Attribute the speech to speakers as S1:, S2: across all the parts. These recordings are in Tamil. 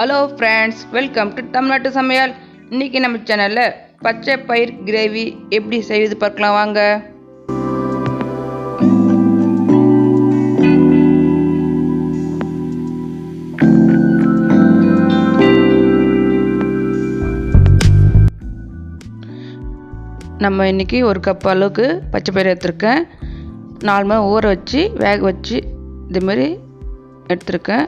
S1: Hello friends, welcome to Tamil Naatu Samayal. இன்றைக்கி நம்ம சேனலில் பச்சை பயிர் கிரேவி எப்படி செய்வது பார்க்கலாம் வாங்க. நம்ம இன்றைக்கி ஒரு கப் அளவுக்கு பச்சை பயிர் எடுத்துருக்கேன். 4 மணி ஊற வச்சு வேக வச்சு இதுமாரி எடுத்துருக்கேன்.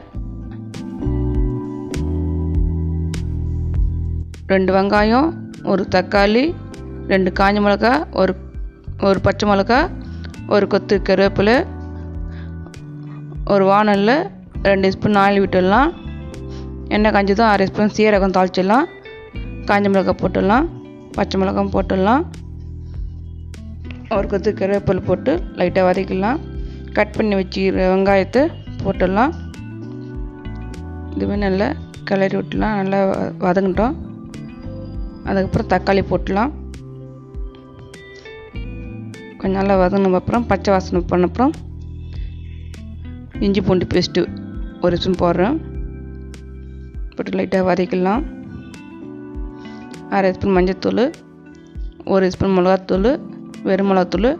S1: 2 வெங்காயம், ஒரு தக்காளி, 2 காஞ்ச மிளகா, ஒரு பச்சை மிளகா, ஒரு கொத்து கருவேப்பிலை, ஒரு வானலில் 2 ஸ்பூன் ஆயில் விட்டுடலாம். எண்ணெய் காஞ்சதும் 1/2 ஸ்பூன் சீரகம் தாளிச்சிடலாம். காஞ்ச மிளகா போட்டுடலாம், பச்சை மிளகாய் போட்டுடலாம், ஒரு கொத்து கருவேப்பிலை போட்டு லைட்டாக வதக்கிடலாம். கட் பண்ணி வச்சுக்கிற வெங்காயத்தை போட்டுடலாம். இதுவே நல்லா கிளறி விட்டுலாம், நல்லா வதங்கிட்டோம். அதுக்கப்புறம் தக்காளி போட்டுடலாம். கொஞ்சம் நல்லா வதங்கின அப்புறம் பச்சை வாசனை பண்ண அப்புறம் இஞ்சி பூண்டு பேஸ்ட்டு 1 ஸ்பூன் போடுறேன். போட்டு லைட்டாக வதக்கிடலாம். 1/2 ஸ்பூன் மஞ்சள்தூள், 1 ஸ்பூன் மிளகாத்தூள், வெறும் மிளகாத்தூள்,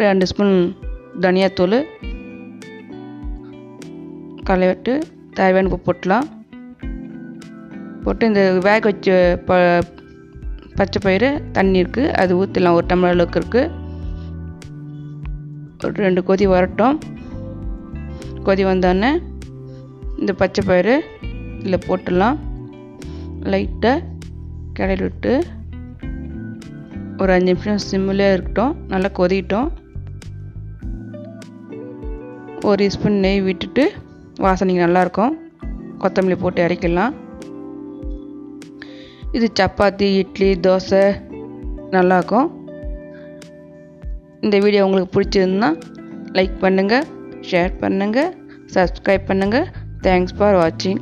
S1: 2 ஸ்பூன் தனியாத்தூள், கலவை விட்டு தேவையான உப்பு போட்டுலாம். போட்டு இந்த வேக வச்ச பச்சை பயிறு தண்ணி இருக்குது, அது ஊற்றிடலாம். 1 டம்ளர் அளவுக்கு இருக்குது. ஒரு 2 கொதி வரட்டும். கொதி வந்தோடனே இந்த பச்சை பயிறு இதில் போட்டுடலாம். லைட்டாக கிளறி விட்டு ஒரு 5 நிமிஷம் சிம்மிலே இருக்கட்டும். நல்லா கொதிக்கிட்டோம். 1 ஸ்பூன் நெய் விட்டுட்டு வாசனைக்கு நல்லாயிருக்கும். கொத்தமல்லி போட்டு இறக்கிடலாம். இது சப்பாத்தி, இட்லி, தோசை நல்லாயிருக்கும். இந்த வீடியோ உங்களுக்கு பிடிச்சிருந்தா லைக் பண்ணுங்கள், ஷேர் பண்ணுங்கள், சப்ஸ்கிரைப் பண்ணுங்கள். தேங்க்ஸ் ஃபார் வாட்சிங்.